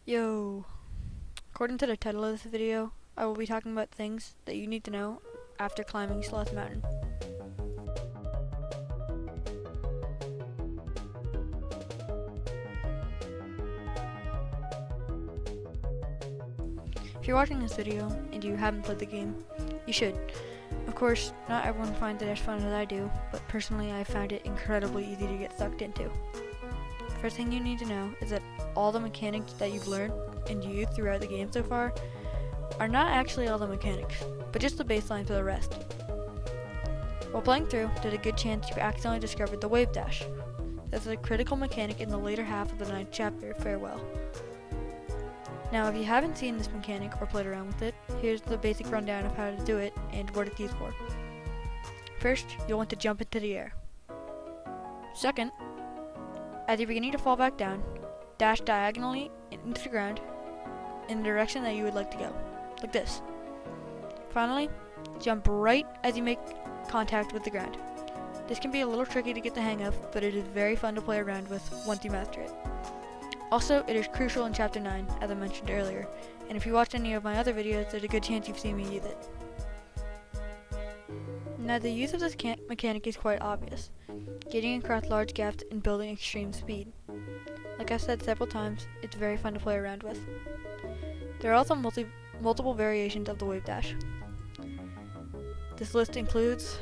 Yo, according to the title of this video, I will be talking about things that you need to know after climbing Celeste Mountain. If you're watching this video and you haven't played the game, you should. Of course, not everyone finds it as fun as I do, but personally I found it incredibly easy to get sucked into. First thing you need to know is that all the mechanics that you've learned and used throughout the game so far are not actually all the mechanics, but just the baseline for the rest. While playing through, there's a good chance you accidentally discovered the wave dash. That's a critical mechanic in the later half of the 9th chapter, Farewell. Now if you haven't seen this mechanic or played around with it, here's the basic rundown of how to do it and what it's used for. First, you'll want to jump into the air. Second, as you're beginning to fall back down, dash diagonally into the ground in the direction that you would like to go, like this. Finally, jump right as you make contact with the ground. This can be a little tricky to get the hang of, but it is very fun to play around with once you master it. Also, it is crucial in Chapter 9, as I mentioned earlier, and if you watched any of my other videos, there's a good chance you've seen me use it. Now, the use of this mechanic is quite obvious, getting across large gaps and building extreme speed. Like I've said several times, it's very fun to play around with. There are also multiple variations of the wave dash. This list includes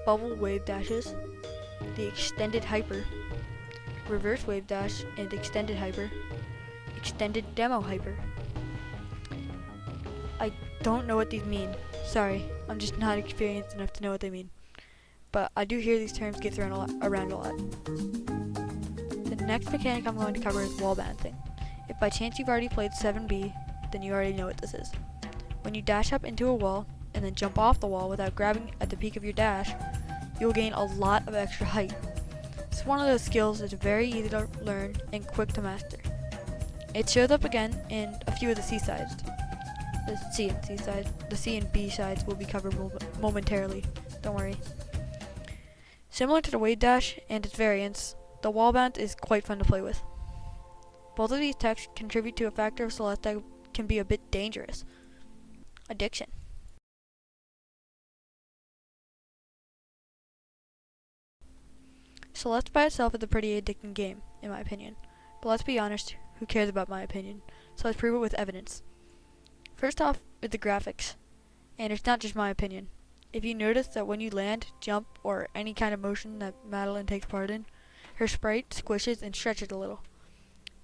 bubble wave dashes, the extended hyper, reverse wave dash and extended hyper, extended demo hyper. I don't know what these mean. Sorry, I'm just not experienced enough to know what they mean. But I do hear these terms get thrown around a lot. The next mechanic I'm going to cover is wall bouncing. If by chance you've already played 7B, then you already know what this is. When you dash up into a wall and then jump off the wall without grabbing at the peak of your dash, you'll gain a lot of extra height. It's one of those skills that's very easy to learn and quick to master. It shows up again in a few of the C sides. The C and B sides will be covered momentarily, don't worry. Similar to the wave dash and its variants, the wall bounce is quite fun to play with. Both of these techs contribute to a factor of Celeste that can be a bit dangerous: addiction. Celeste by itself is a pretty addicting game, in my opinion. But let's be honest, who cares about my opinion? So let's prove it with evidence. First off, with the graphics. And it's not just my opinion. If you notice that when you land, jump, or any kind of motion that Madeline takes part in, her sprite squishes and stretches a little.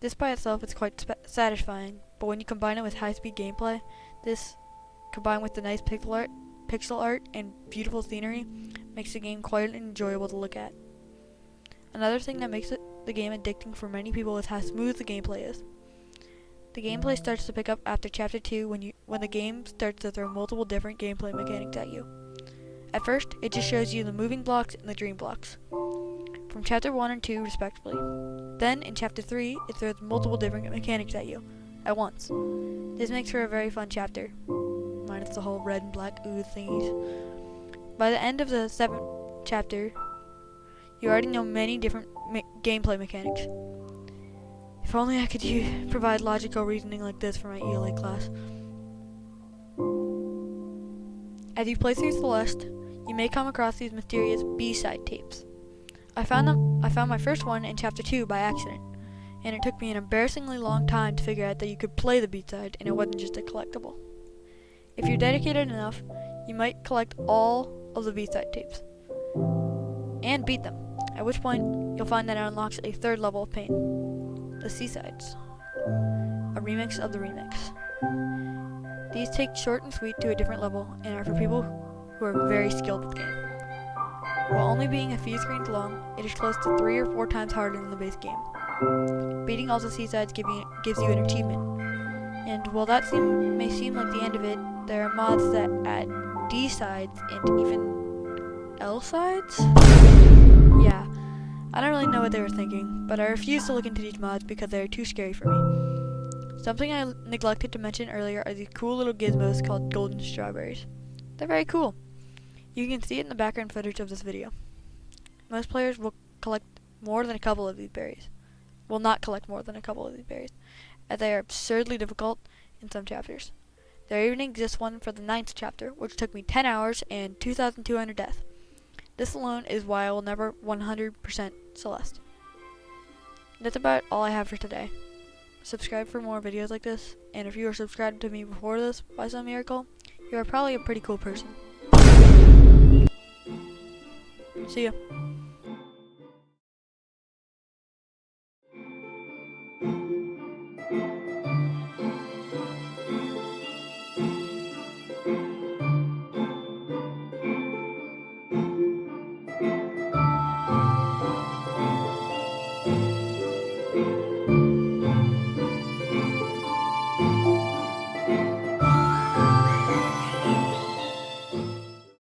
This by itself is quite satisfying, but when you combine it with high-speed gameplay, this, combined with the nice pixel art and beautiful scenery, makes the game quite enjoyable to look at. Another thing that makes the game addicting for many people is how smooth the gameplay is. The gameplay starts to pick up after Chapter 2 when the game starts to throw multiple different gameplay mechanics at you. At first, it just shows you the moving blocks and the dream blocks, from Chapter 1 and 2 respectively. Then, in Chapter 3, it throws multiple different mechanics at you, at once. This makes for a very fun chapter, minus the whole red and black ooze thingies. By the end of the 7th chapter, you already know many different gameplay mechanics. If only I could provide logical reasoning like this for my ELA class. As you play through Celeste, you may come across these mysterious B-side tapes. I found my first one in Chapter 2 by accident, and it took me an embarrassingly long time to figure out that you could play the B-side and it wasn't just a collectible. If you're dedicated enough, you might collect all of the B-side tapes and beat them, at which point you'll find that it unlocks a third level of pain: the C-sides, a remix of the remix. These take short and sweet to a different level and are for people who are very skilled with the game. While only being a few screens long, it is close to 3 or 4 times harder than the base game. Beating all the C-sides gives you an achievement, and while that may seem like the end of it, there are mods that add D-sides and even L-sides? Yeah, I don't really know what they were thinking, but I refuse to look into these mods because they are too scary for me. Something I neglected to mention earlier are these cool little gizmos called golden strawberries. They're very cool. You can see it in the background footage of this video. Most players will collect more than a couple of these berries. will not collect more than a couple of these berries, as they are absurdly difficult in some chapters. There even exists one for the 9th chapter, which took me 10 hours and 2,200 death. This alone is why I will never 100% Celeste. That's about all I have for today. Subscribe for more videos like this, and if you were subscribed to me before this by some miracle, you are probably a pretty cool person. See ya.